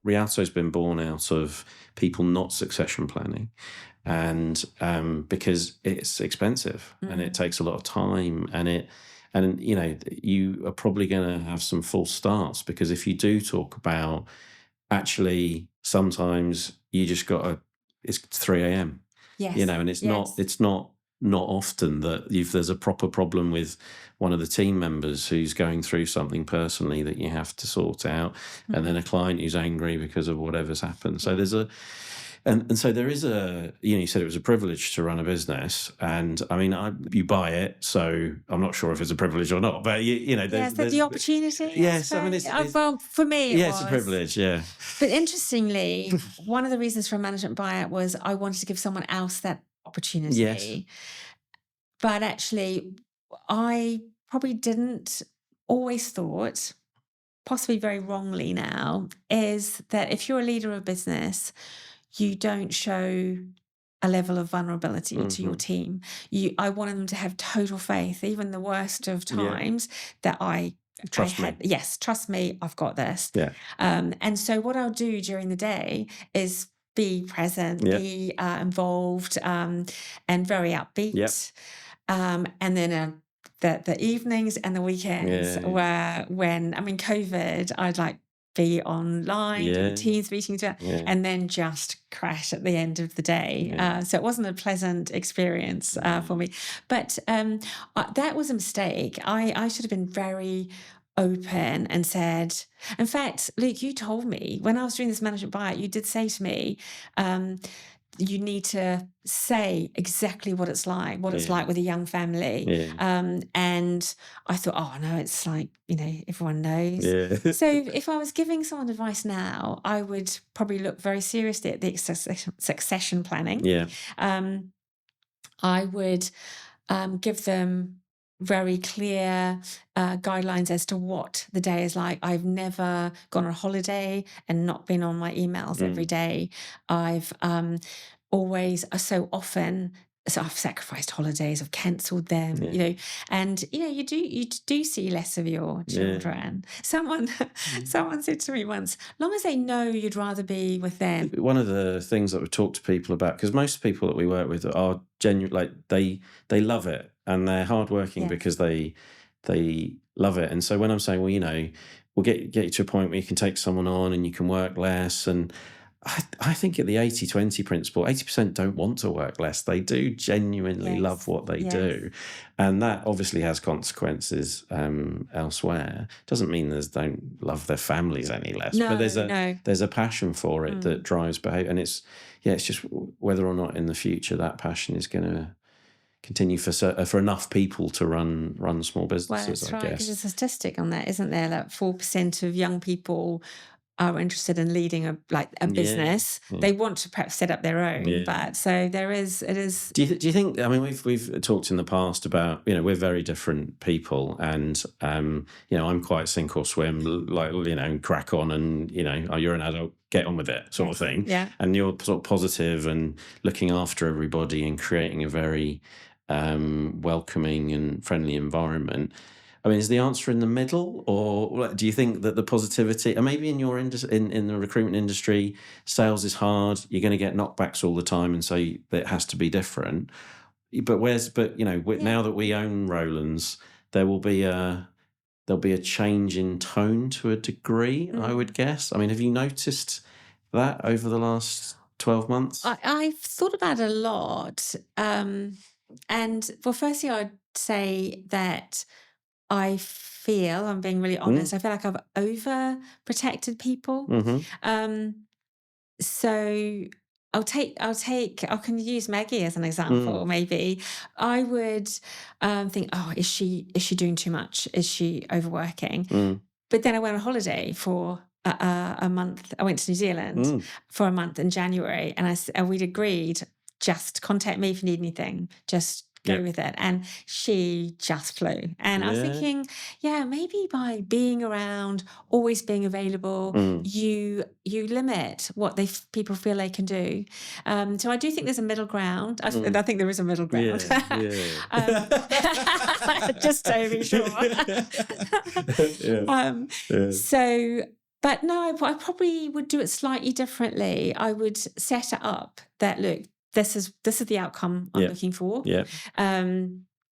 Rialto's been born out of people not succession planning, and because it's expensive and it takes a lot of time, and you are probably going to have some false starts, because if you do talk about, actually sometimes you just got to, it's 3 a.m. Yes. And it's not often that there's a proper problem with one of the team members who's going through something personally that you have to sort out, and then a client who's angry because of whatever's happened. So there's so there is you said it was a privilege to run a business, and I mean, you buy it, so I'm not sure if it's a privilege or not, but there's the opportunity. Yes, I mean, it's well, for me, it's a privilege, yeah. But interestingly, one of the reasons for a management buyout was I wanted to give someone else that opportunity. Yes. But actually, I probably didn't always thought, possibly very wrongly now, is that if you're a leader of a business, you don't show a level of vulnerability to your team. I wanted them to have total faith, even the worst of times, that Trust me. Yes, trust me, I've got this. Yeah. And so what I'll do during the day is be present, be involved, and very upbeat. Yep. And then the evenings and the weekends were when, I mean, COVID, I'd be online, do Teams meetings, and then just crash at the end of the day. So it wasn't a pleasant experience for me. But that was a mistake. I should have been very open and said, in fact, Luke, you told me when I was doing this management buyout, you did say to me, you need to say exactly what it's like with a young family. And I thought, oh no, it's everyone knows. So if I was giving someone advice now, I would probably look very seriously at the succession planning. I would give them very clear guidelines as to what the day is like. I've never gone on holiday and not been on my emails every day. I've always, so I've sacrificed holidays, I've cancelled them, and you do see less of your children. Someone said to me once, long as they know you'd rather be with them. One of the things that we talk to people about, because most people that we work with are genuine, they love it, and they're hardworking because they love it. And so when I'm saying, well, we'll get you to a point where you can take someone on and you can work less, and I think at the 80-20 principle, 80% don't want to work less. They do genuinely love what they do. And that obviously has consequences elsewhere. Doesn't mean they don't love their families any less. But there's a passion for it that drives behaviour. And it's just whether or not in the future that passion is going to continue for enough people to run small businesses, Well, that's right, because there's a statistic on that, isn't there? That 4% of young people are interested in leading a business. They want to perhaps set up their own, but so it is. Do you think? I mean, we've talked in the past about we're very different people, and I'm quite sink or swim, and crack on, and you're an adult, get on with it, sort of thing. Yeah. And you're sort of positive and looking after everybody and creating a very welcoming and friendly environment. I mean, is the answer in the middle, or do you think that the positivity, and maybe in your in the recruitment industry, sales is hard, you're going to get knockbacks all the time, and so it has to be different. But now that we own Rowlands, there'll be a change in tone to a degree, I would guess. I mean, have you noticed that over the last 12 months? I've thought about it a lot, and well, firstly, I'd say that I feel, I'm being really honest, I feel like I've overprotected people. So I can use Maggie as an example, maybe. I would think, oh, is she doing too much? Is she overworking? But then I went on holiday for a month. I went to New Zealand for a month in January, and we'd agreed, just contact me if you need anything, just go with it. And she just flew. And I was thinking, maybe by being around, always being available, you limit what people feel they can do. So I do think there's a middle ground. I think there is a middle ground. Just to be sure. So But no, I probably would do it slightly differently. I would set it up that, look, this is the outcome I'm looking for.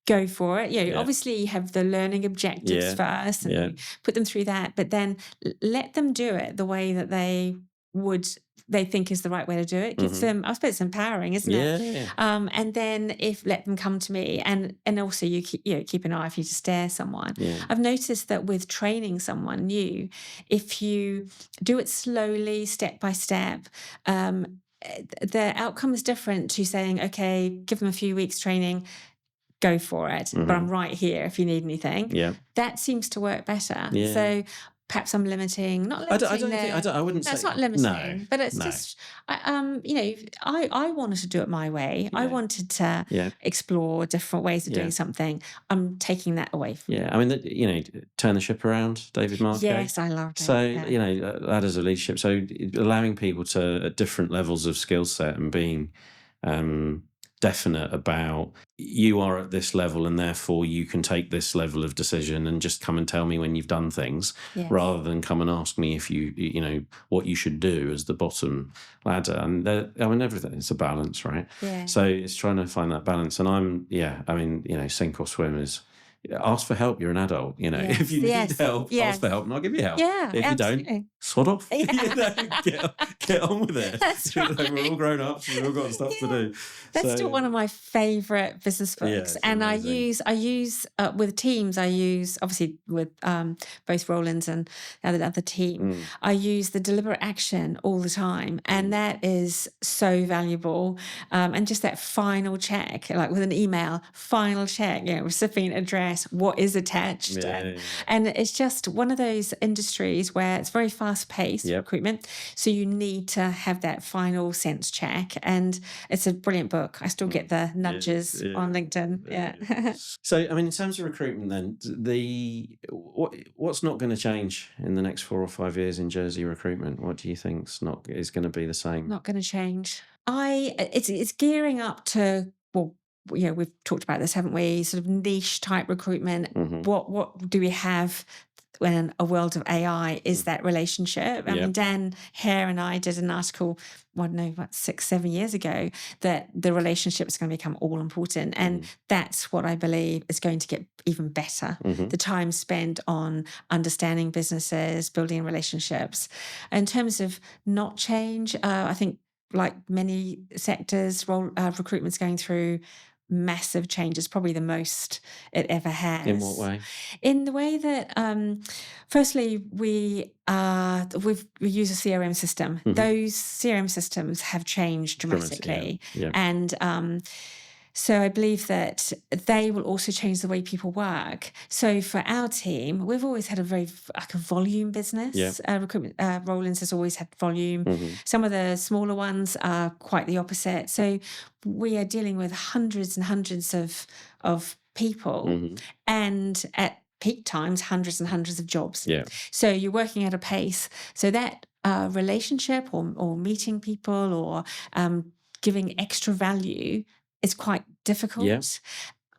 Go for it. Obviously you have the learning objectives first and you put them through that, but then let them do it the way that they think is the right way to do it. Gives them, I suppose it's empowering, isn't it? And then let them come to me, and also you keep an eye if you just stare someone. I've noticed that with training someone new, if you do it slowly, step by step, the outcome is different to saying, okay, give them a few weeks training, go for it, but I'm right here if you need anything. That seems to work better. So perhaps I'm not limiting. I wouldn't say. That's not limiting, but it's just, I wanted to do it my way. I wanted to explore different ways of doing something. I'm taking that away from you. I mean, turn the ship around, David Marco. Yes, I loved it. So, ladders of leadership. So allowing people to, at different levels of skill set and being definite about, you are at this level and therefore you can take this level of decision, and just come and tell me when you've done things, rather than come and ask me if what you should do as the bottom ladder. And everything, it's a balance, right? So it's trying to find that balance. And sink or swim is, ask for help. You're an adult, if you need help, ask for help and I'll give you help. If absolutely. You don't, sod off. Get on with it. That's right. We're all grown up, we've all got stuff to do. That's still one of my favourite business books. And amazing. I use with teams, obviously with both Rowlands and the other team, I use the deliberate action all the time. And that is so valuable. And just that final check, like with an email, final check, recipient address, what is attached. And it's just one of those industries where it's very fast paced, recruitment. So you need to have that final sense check. And it's a brilliant book. I still get the nudges on LinkedIn. So, in terms of recruitment then, what's not going to change in the next 4 or 5 years in Jersey recruitment? What do you think is going to be the same? Not going to change. It's gearing up to, we've talked about this, haven't we? Sort of niche type recruitment. What do we have when a world of AI is that relationship? I mean, Dan Hare and I did an article, 6-7 years ago, that the relationship is going to become all important. And that's what I believe is going to get even better. The time spent on understanding businesses, building relationships. In terms of not change, I think like many sectors, recruitment's going through massive changes, probably the most it ever has. In what way? In the way that, firstly, we use a CRM system. Those CRM systems have changed dramatically. And so I believe that they will also change the way people work. So for our team, we've always had a very a volume business. Recruitment, Rowlands has always had volume. Some of the smaller ones are quite the opposite. So we are dealing with hundreds and hundreds of people, and at peak times, hundreds and hundreds of jobs. So you're working at a pace. So that relationship or meeting people or giving extra value is quite difficult.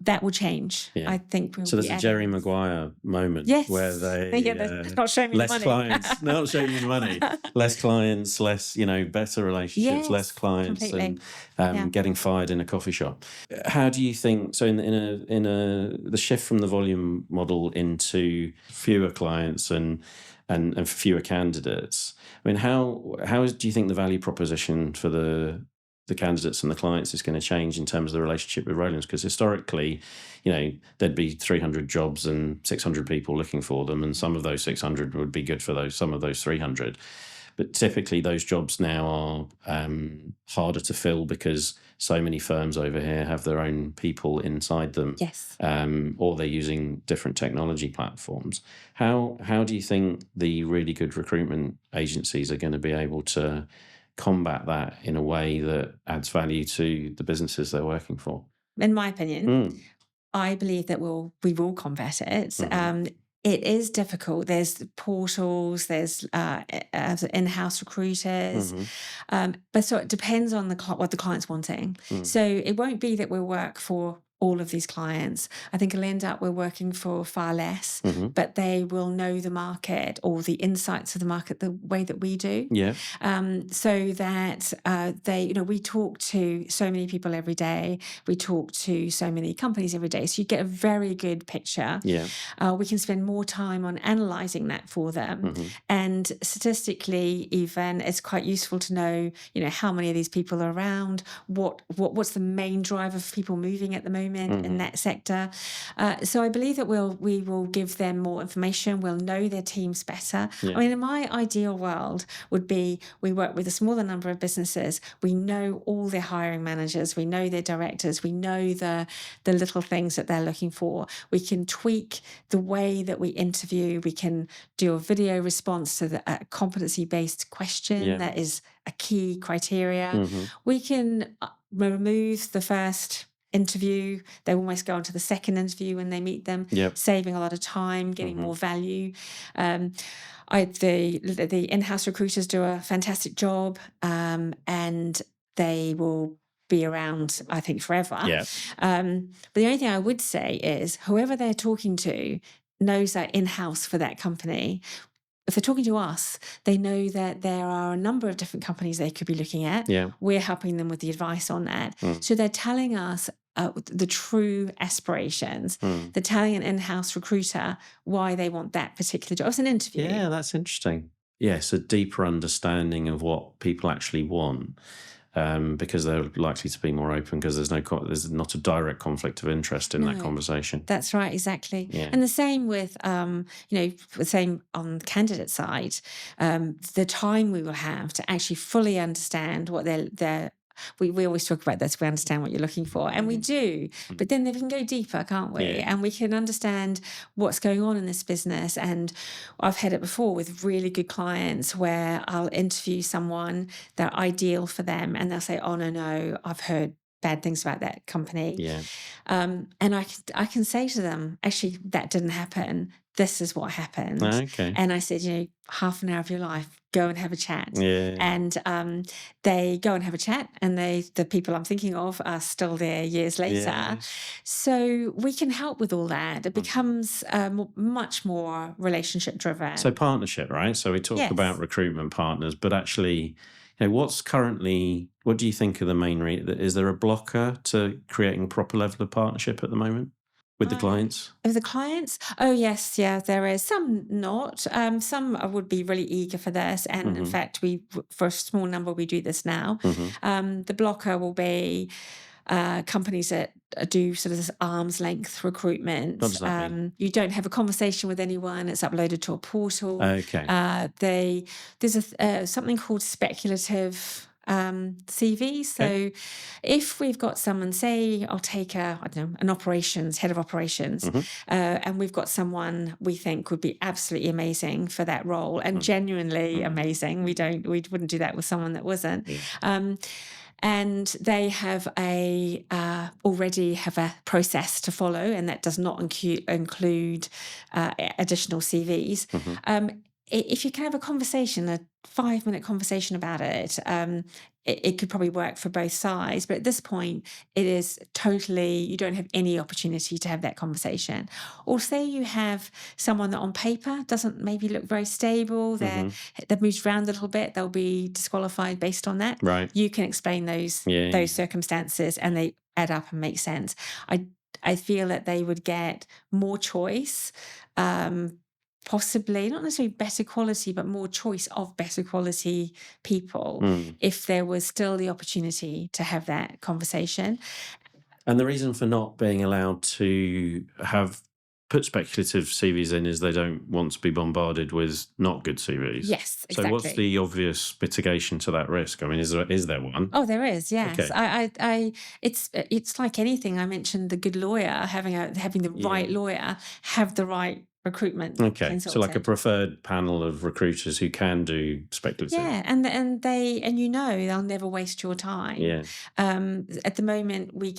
That will change. I think so. There's a Jerry Maguire moment where they not showing me less money. Clients, not showing you the money, less clients, less better relationships, less clients, completely. and getting fired in a coffee shop. How do you think? So in the shift from the volume model into fewer clients and fewer candidates. I mean, how do you think the value proposition for the candidates and the clients is going to change in terms of the relationship with Rowlands? Because historically, there'd be 300 jobs and 600 people looking for them, and some of those 600 would be good for some of those 300. But typically those jobs now are harder to fill because so many firms over here have their own people inside them. Or they're using different technology platforms. How do you think the really good recruitment agencies are going to be able to combat that in a way that adds value to the businesses they're working for? In my opinion, I believe that we will combat it. It is difficult. There's portals, there's in-house recruiters, but so it depends on what the client's wanting. So it won't be that we'll work for all of these clients. I think it'll end up we're working for far less, but they will know the market or the insights of the market the way that we do. Yeah. So that we talk to so many people every day. We talk to so many companies every day. So you get a very good picture. Yeah. We can spend more time on analysing that for them. And statistically, even, it's quite useful to know, how many of these people are around, what's the main driver for people moving at the moment in that sector. So I believe that we will give them more information. We'll know their teams better. Yeah. I mean, in my ideal world would be we work with a smaller number of businesses. We know all their hiring managers. We know their directors. We know the little things that they're looking for. We can tweak the way that we interview. We can do a video response to the competency-based question that is a key criteria. We can remove the first interview. They almost go on to the second interview when they meet them, saving a lot of time, getting more value. The in-house recruiters do a fantastic job, and they will be around, I think, forever. But the only thing I would say is whoever they're talking to knows that in-house for that company. If they're talking to us, they know that there are a number of different companies they could be looking at. We're helping them with the advice on that. So they're telling us the true aspirations. They're telling an in-house recruiter why they want that particular job. It's an interview. Yeah, that's interesting. Yes, a deeper understanding of what people actually want. Because they're likely to be more open because there's not a direct conflict of interest in that conversation. That's right, exactly. And the same with, the same on the candidate side, the time we will have to actually fully understand what we always talk about this, we understand what you're looking for, and we do, but then we can go deeper, can't we? And we can understand what's going on in this business. And I've had it before with really good clients where I'll interview someone, they're ideal for them, and they'll say, oh, no, I've heard bad things about that company. And I can say to them, actually, that didn't happen. This is what happened. Okay. And I said, half an hour of your life, go and have a chat. And they go and have a chat, and the people I'm thinking of are still there years later. So we can help with all that. It becomes much more relationship driven. So partnership, right? So we talk about recruitment partners, but actually, what do you think are the main is there a blocker to creating a proper level of partnership at the moment? With the clients? With the clients? Oh, yes, there is. Some not. Some would be really eager for this. And in fact, for a small number, we do this now. The blocker will be companies that do sort of this arm's length recruitment. What does that mean? You don't have a conversation with anyone. It's uploaded to a portal. Okay. There's something called speculative CV. So if we've got someone, say I'll take an head of operations, and we've got someone we think would be absolutely amazing for that role and genuinely amazing. We wouldn't do that with someone that wasn't. And they have already have a process to follow, and that does not include additional CVs. If you can have a conversation, a 5-minute conversation about it, it could probably work for both sides. But at this point, it is totally, you don't have any opportunity to have that conversation. Or say you have someone that on paper doesn't maybe look very stable, they've moved around a little bit, they'll be disqualified based on that. Right. You can explain those circumstances and they add up and make sense. I feel that they would get more choice, possibly not necessarily better quality, but more choice of better quality people if there was still the opportunity to have that conversation. And the reason for not being allowed to put speculative CVs in is they don't want to be bombarded with not good CVs. Yes, exactly. So what's the obvious mitigation to that risk? I mean, is there one? Oh, there is, yes. Okay. It's like anything. I mentioned the good lawyer, having the right lawyer, have the right recruitment consultant. So like a preferred panel of recruiters who can do speculative. Yeah, and they'll never waste your time. Yeah. At the moment, we're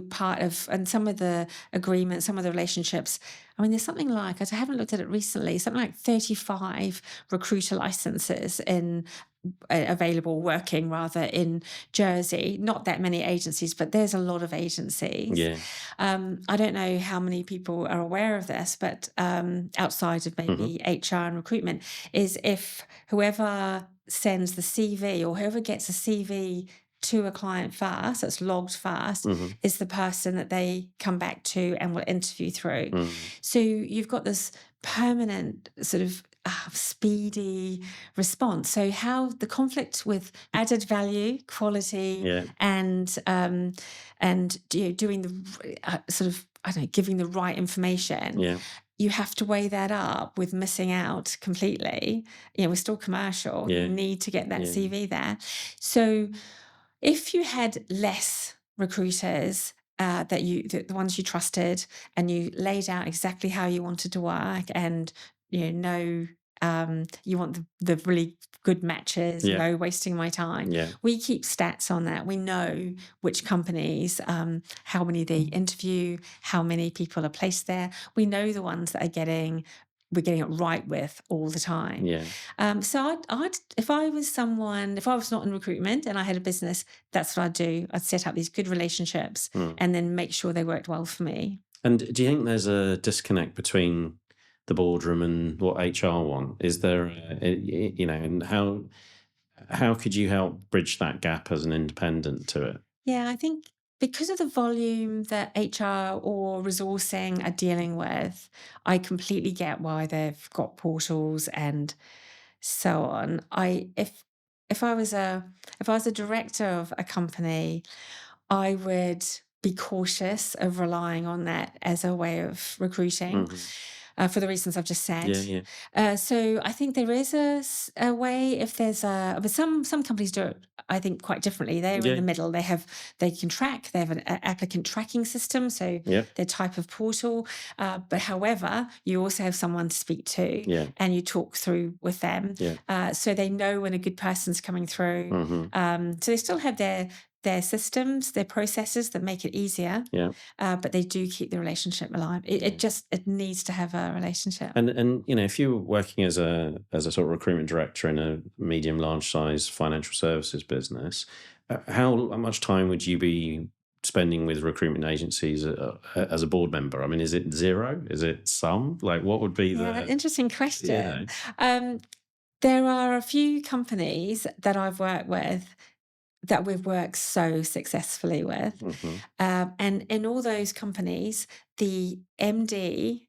part of, and some of the agreements, some of the relationships. I mean, there's something like, I haven't looked at it recently, something like 35 recruiter licenses in available working rather in Jersey. Not that many agencies, but there's a lot of agencies. Yeah. I don't know how many people are aware of this, but outside of maybe HR and recruitment, is if whoever sends the CV or whoever gets a CV to a client first, that's logged first, is the person that they come back to and will interview through. So you've got this permanent sort of speedy response. So how the conflict with added value, quality, and doing the sort of, I don't know, giving the right information. You have to weigh that up with missing out completely. We're still commercial. You need to get that CV there. So if you had less recruiters, the ones you trusted, and you laid out exactly how you wanted to work, and you want the really good matches, no wasting my time. We keep stats on that. We know which companies, how many they interview, how many people are placed there. We know the ones that we're getting it right with all the time. So if I was not in recruitment and I had a business, that's what I'd do. I'd set up these good relationships and then make sure they worked well for me. And do you think there's a disconnect between the boardroom and what HR want? Is there, and how could you help bridge that gap as an independent to it? Yeah, I think because of the volume that HR or resourcing are dealing with, I completely get why they've got portals and so on. If I was a director of a company, I would be cautious of relying on that as a way of recruiting. For the reasons I've just said. So I think there is a way, if there's but some companies do it, I think, quite differently. They're in the middle. They can track. They have an applicant tracking system, so their type of portal. But however, you also have someone to speak to, and you talk through with them, so they know when a good person's coming through. So they still have their systems, their processes that make it easier. But they do keep the relationship alive. It needs to have a relationship. And if you were working as a sort of recruitment director in a medium, large size financial services business, how much time would you be spending with recruitment agencies as a board member? I mean, is it zero? Is it some? Like, what would be the... Interesting question. There are a few companies that I've worked with that we've worked so successfully with. And in all those companies, the MD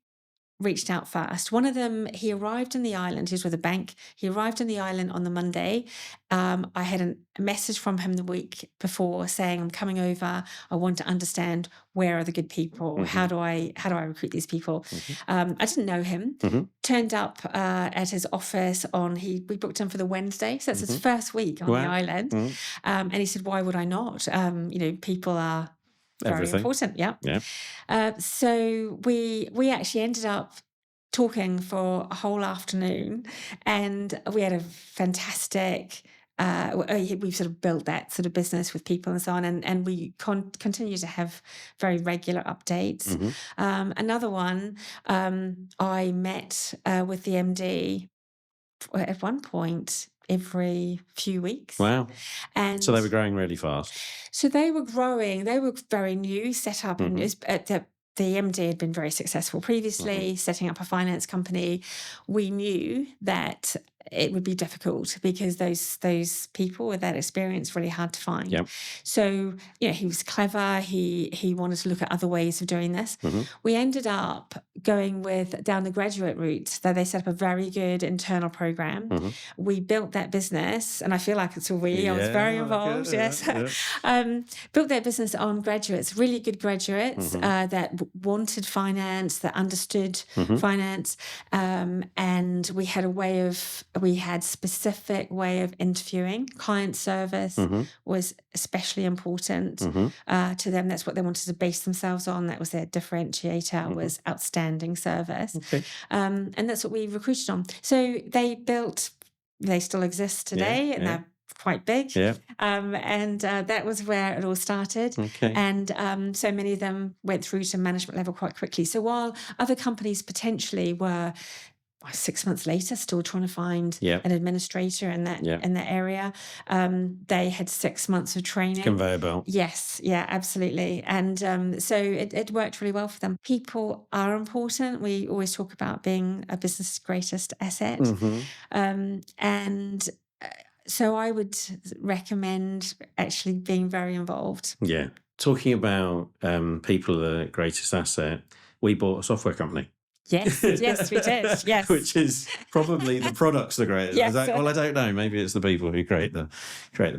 reached out first. One of them, he arrived in the island. He was with a bank. He arrived in the island on the Monday. I had a message from him the week before saying, I'm coming over. I want to understand, where are the good people? How do I recruit these people? I didn't know him. Turned up at his office we booked him for the Wednesday. So that's his first week on the island. And he said, why would I not? People are very important. So we actually ended up talking for a whole afternoon, and we had a fantastic we've sort of built that sort of business with people and so on, and we continue to have very regular updates. Another one, I met with the MD at one point every few weeks. Wow. And so they were growing really fast. So they were growing. They were very new, set up, and the MD had been very successful previously, setting up a finance company. We knew that it would be difficult because those people with that experience really hard to find. Yep. So, he was clever. He wanted to look at other ways of doing this. Mm-hmm. We ended up going down the graduate route. That they set up a very good internal program. Mm-hmm. We built that business, and I feel like it's all we. I was very involved. Yes, built that business on graduates, really good graduates that wanted finance, that understood finance, and we had specific way of interviewing. Client service was especially important to them. That's what they wanted to base themselves on. That was their differentiator, was outstanding service. Okay. And that's what we recruited on. So they still exist today, and they're quite big. Yeah. And that was where it all started. Okay. And so many of them went through to management level quite quickly. So while other companies potentially were 6 months later, still trying to find an administrator in that area. They had 6 months of training. Conveyor belt. Yes, yeah, absolutely. And so it worked really well for them. People are important. We always talk about being a business's greatest asset. And so I would recommend actually being very involved. Yeah. Talking about people are the greatest asset, we bought a software company. Yes, we did. Yes, which is probably the product's the greatest. Yes. Well, I don't know. Maybe it's the people who create the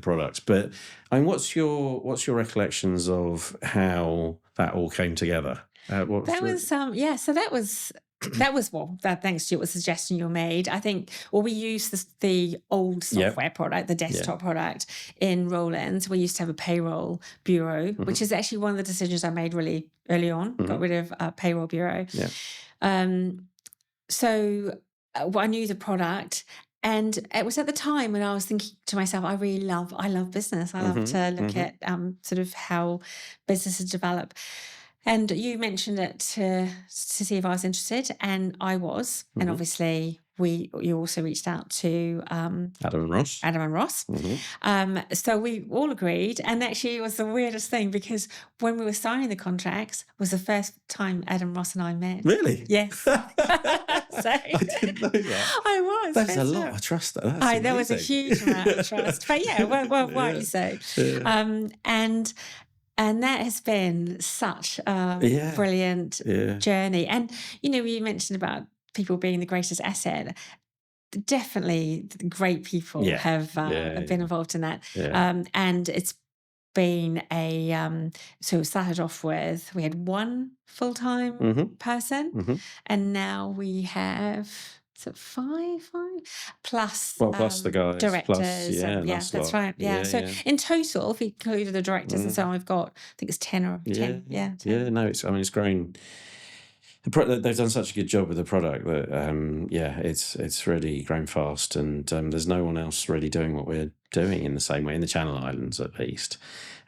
products. But I mean, what's your recollections of how that all came together? So that was thanks to what suggestion you made. I think, we used the old software product, the desktop product in Rowlands. We used to have a payroll bureau, which is actually one of the decisions I made really early on. Got rid of a payroll bureau. Yeah. So I knew the product, and it was at the time when I was thinking to myself, I love business. I love to look at sort of how businesses develop. And you mentioned it to see if I was interested, and I was. And obviously, you also reached out to Adam and Ross. So we all agreed, and actually it was the weirdest thing, because when we were signing the contracts was the first time Adam, Ross and I met. Really? Yes. I didn't know that. I was. There's a lot of trust there. There was a huge amount of trust. But rightly so. And that has been such a brilliant journey. And, you mentioned about people being the greatest asset. Definitely great people have been involved in that. And it's been so it started off with, we had one full-time person, and now we have... So five plus the guys, directors. Plus, that's right. So in total, if we included the directors and so on, we've got, I think it's 10 or 10. 10. No, it's grown. They've done such a good job with the product that it's really grown fast, and there's no one else really doing what we're doing in the same way in the Channel Islands, at least.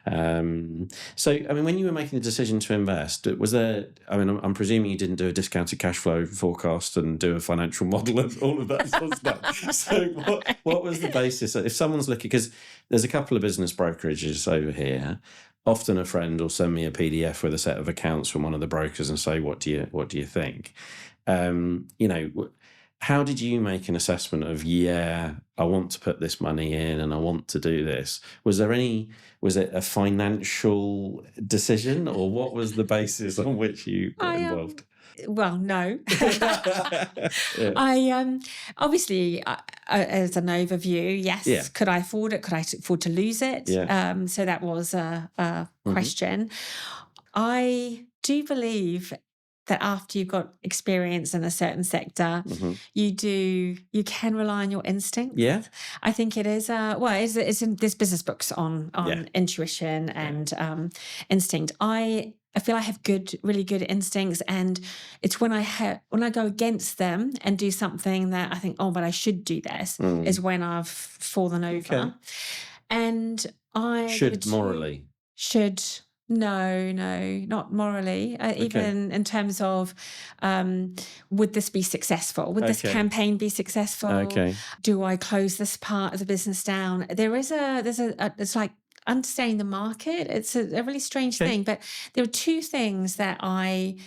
So, I mean, when you were making the decision to invest, was there, I'm presuming you didn't do a discounted cash flow forecast and do a financial model and all of that sort of stuff. So what was the basis? If someone's looking, because there's a couple of business brokerages over here, often a friend will send me a PDF with a set of accounts from one of the brokers and say, what do you think? How did you make an assessment of, I want to put this money in and I want to do this? Was it a financial decision, or what was the basis on which you got involved? Well, no. I obviously, as an overview, yes. Could I afford it? Could I afford to lose it? So that was a question. I do believe that after you've got experience in a certain sector, you can rely on your instinct. Yeah, I think it is. It's in this business books on intuition and instinct. I feel I have really good instincts, and it's when I go against them and do something that I think, but I should do this, is when I've fallen over. Okay. And I should. No, not morally. Even in terms of, would this be successful? Would this campaign be successful? Okay. Do I close this part of the business down? It's like understanding the market. It's a really strange thing, but there were two things that I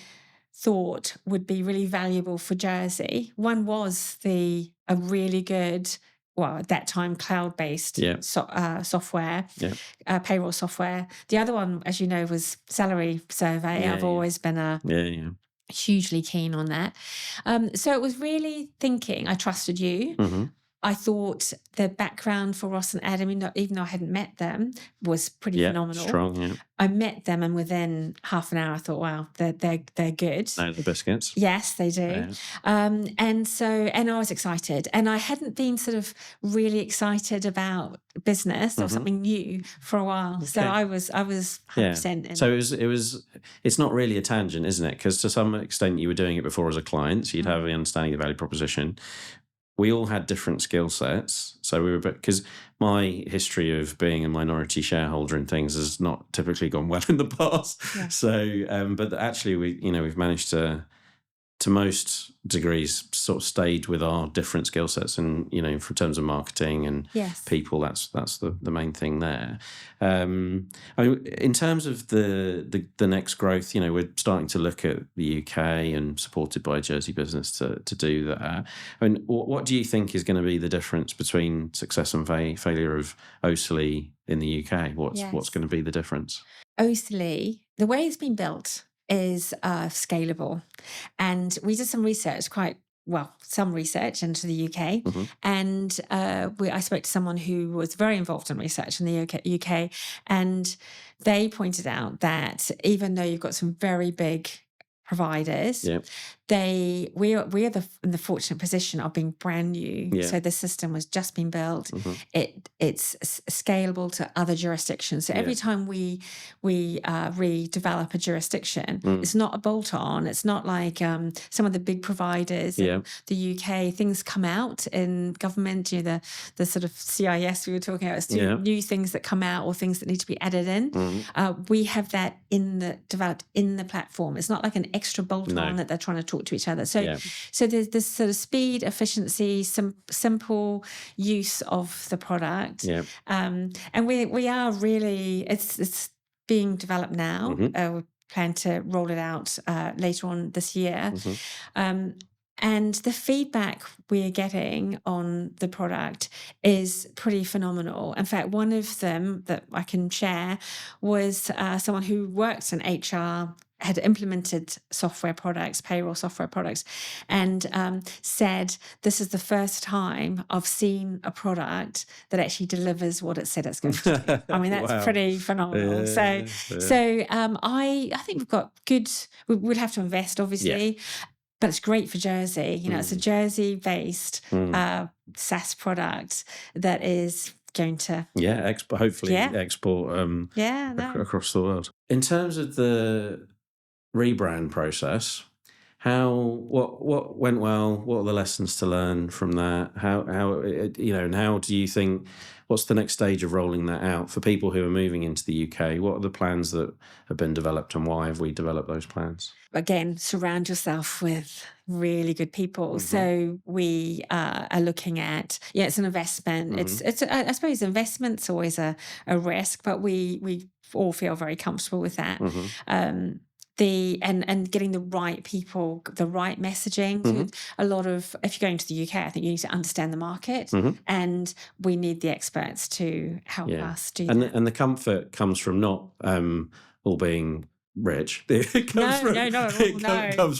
thought would be really valuable for Jersey. One was a really good, at that time, cloud-based software, payroll software. The other one, as you know, was salary survey. I've always been hugely keen on that. So it was really thinking, I trusted you. I thought the background for Ross and Adam, even though I hadn't met them, was pretty phenomenal. Strong, I met them, and within half an hour I thought, wow, they're good. Know the biscuits. Yes, they do. And I was excited. And I hadn't been sort of really excited about business or something new for a while. Okay. So I was 100% in. So it's not really a tangent, isn't it? Because to some extent you were doing it before as a client, so you'd have the understanding of the value proposition. We all had different skill sets. So because my history of being a minority shareholder in things has not typically gone well in the past. Yeah. So, but actually we've managed to to most degrees sort of stayed with our different skill sets, and in terms of marketing and people, that's the main thing there. I mean, in terms of the next growth, we're starting to look at the UK and supported by GreatAtBusiness to do that. I mean, what do you think is going to be the difference between success and failure of Ocerli in the UK? What's going to be the difference? Ocerli, the way it's been built is scalable, and we did some research into the UK, and I spoke to someone who was very involved in research in the UK, and they pointed out that even though you've got some very big providers, we are in the fortunate position of being brand new. So the system was just being built. It's scalable to other jurisdictions. So every time we redevelop a jurisdiction, it's not a bolt-on. It's not like some of the big providers in the UK. Things come out in government. The sort of CIS we were talking about. It's new things that come out or things that need to be added in. We have that developed in the platform. It's not like an extra bolt-on that they're trying to talk to each other. So there's this sort of speed, efficiency, some simple use of the product. And we are really, it's being developed now. We plan to roll it out later on this year. And the feedback we're getting on the product is pretty phenomenal. In fact, one of them that I can share was someone who works in HR, had implemented software products, payroll software products, and said, this is the first time I've seen a product that actually delivers what it said it's going to do. I mean, that's pretty phenomenal. So I think we've got good, we would have to invest, obviously. But it's great for Jersey. It's a Jersey-based SaaS product that is going to hopefully export across the world. In terms of the rebrand process, what went well? What are the lessons to learn from that? And how do you think? What's the next stage of rolling that out for people who are moving into the UK? What are the plans that have been developed, and why have we developed those plans? Again, surround yourself with really good people. So we are looking at, it's an investment. It's I suppose investment's always a risk, but we all feel very comfortable with that. And getting the right people, the right messaging. A lot of, if you're going to the UK, I think you need to understand the market, and we need the experts to help us do that. And the comfort comes from not all being rich. It comes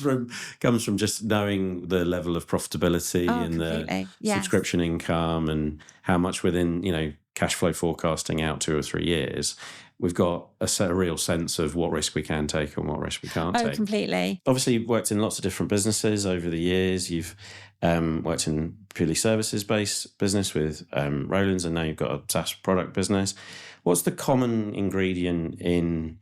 from just knowing the level of profitability and the subscription income, and how much within cash flow forecasting out 2 or 3 years. We've got a real sense of what risk we can take and what risk we can't take. Completely. Obviously, you've worked in lots of different businesses over the years. You've worked in purely services-based business with Rowlands, and now you've got a SaaS product business. What's the common ingredient in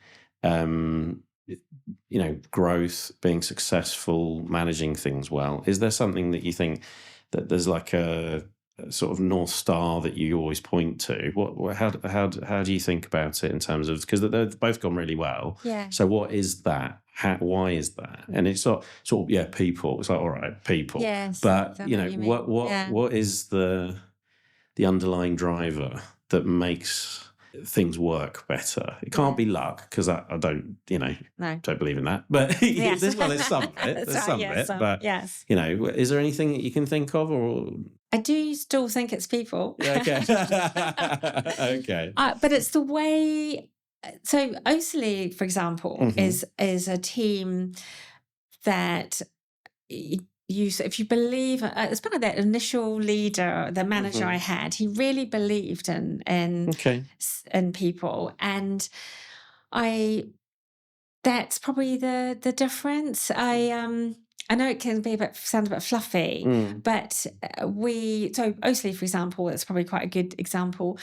growth, being successful, managing things well? Is there something that you think that there's like a sort of North Star that you always point to? How do you think about it in terms of, because they've both gone really well. So what is that? Why is that? And it's sort of people. It's like, all right, people. But what is the underlying driver that makes things work better? It can't be luck, because I don't, don't believe in that. But there's some of it. There's some of it. But is there anything that you can think of, or? I do still think it's people. Okay. Okay. But it's the way. So Ocerli, for example, is a team that if you believe, it's kind of that initial leader, the manager I had, he really believed in people, and that's probably the difference. I know it can sound a bit fluffy, but so Ocerli, for example, it's probably quite a good example.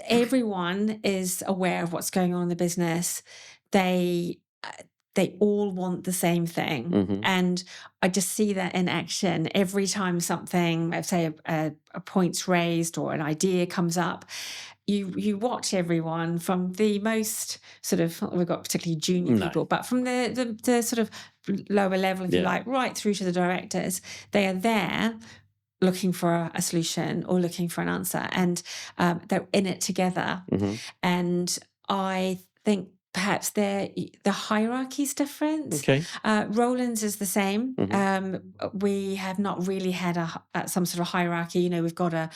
Everyone is aware of what's going on in the business. They all want the same thing. And I just see that in action every time something, let's say a point's raised or an idea comes up. You watch everyone from the most sort of, we've got particularly junior people, but from the sort of lower level, if you like, right through to the directors. They are there looking for a solution or looking for an answer, and they're in it together. And I think perhaps the hierarchy is different. Okay. Rowlands is the same. We have not really had some sort of hierarchy. We've got a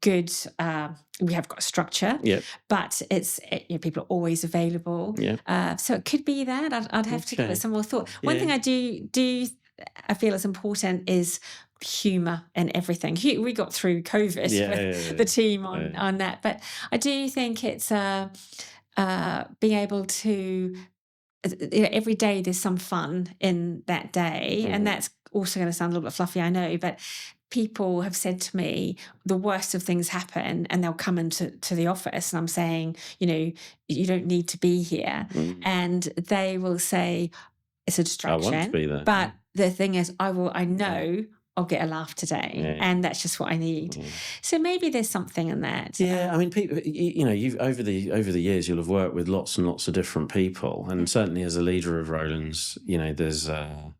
good, we have got a structure, but people are always available. So it could be that. I'd have to give it some more thought. One thing I I feel is important is humour in everything. We got through COVID with the team on that, but I do think it's being able to, every day there's some fun in that day, and that's also going to sound a little bit fluffy, I know, but people have said to me the worst of things happen and they'll come into the office and I'm saying, you don't need to be here, and they will say it's a distraction. I want to be there. But the thing is, I know I'll get a laugh today, and that's just what I need. So maybe there's something in that. Yeah, I mean, people, you've over the years you'll have worked with lots and lots of different people, and certainly as a leader of Rowlands, there's I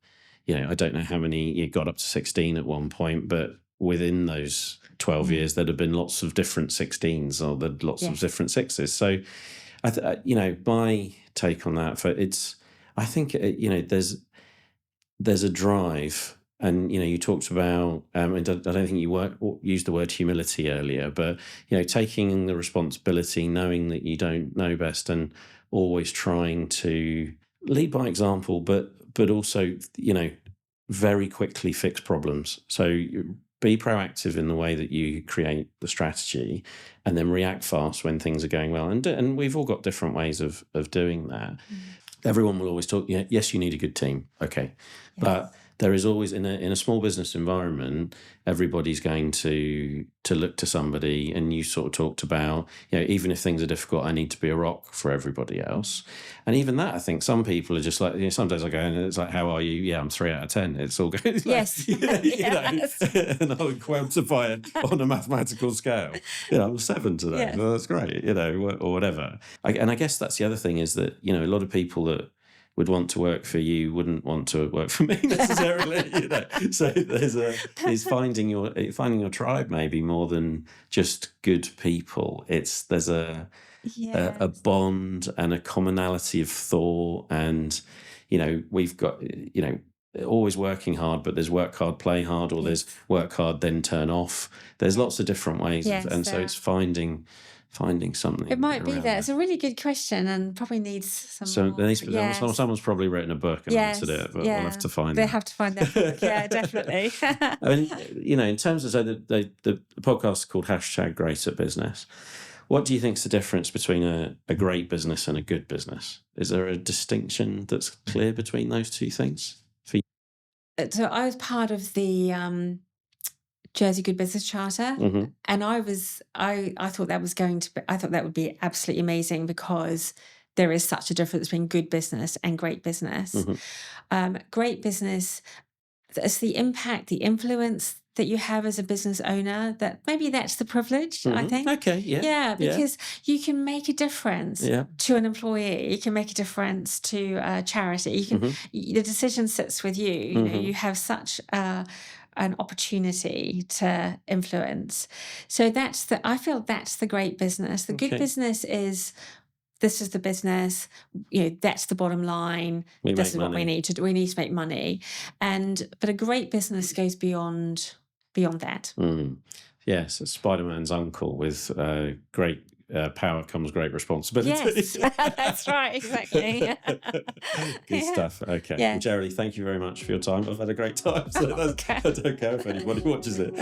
don't know how many, you got up to 16 at one point, but within those 12 years there'd have been lots of different 16s or there'd lots of different 6s. So, my take on that I think there's a drive. And, you talked about, I don't think you used the word humility earlier, but, taking the responsibility, knowing that you don't know best, and always trying to lead by example, but also, very quickly fix problems. So be proactive in the way that you create the strategy, and then react fast when things are going well. And we've all got different ways of doing that. Everyone will always talk, yes, you need a good team. Okay. But there is always, in a small business environment, everybody's going to look to somebody, and you sort of talked about, even if things are difficult, I need to be a rock for everybody else. And even that, I think some people are just like, some days I go and it's like, how are you? Yeah, I'm 3 out of 10. It's all good. Yes. And I'll quantify it on a mathematical scale. I'm 7 today. Yes. Well, that's great, or whatever. And I guess that's the other thing is that, a lot of people that would want to work for you wouldn't want to work for me necessarily. So there's finding your tribe maybe more than just good people. There's a bond and a commonality of thought, and we've got always working hard, but there's work hard, play hard, or there's work hard then turn off. There's lots of different ways, so it's finding something. It might be that. That. It's a really good question, and probably needs some more. Someone's probably written a book and answered it, but we'll have to find. They have to find that book. Yeah, definitely. I mean, in terms of the podcast is called #GreatAtBusiness. What do you think is the difference between a great business and a good business? Is there a distinction that's clear between those two things for you? So I was part of the Jersey Good Business Charter, and I thought that would be absolutely amazing, because there is such a difference between good business and great business. Great business, it's the impact, the influence that you have as a business owner, that maybe that's the privilege, I think. Okay, because you can make a difference to an employee, you can make a difference to a charity, the decision sits with you. You have such an opportunity to influence. So I feel that's the great business. The good business is, this is the business, that's the bottom line. This is what we need to do. We need to make money. But a great business goes beyond that. Yes, it's Spider-Man's uncle with great power comes great responsibility. Yes, that's right, exactly. Good stuff. Okay. Yeah. Well, Jeralie, thank you very much for your time. I've had a great time. So I don't care if anybody watches it.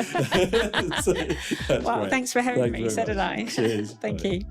Well, thanks for having me. So did I. Cheers. Thank you.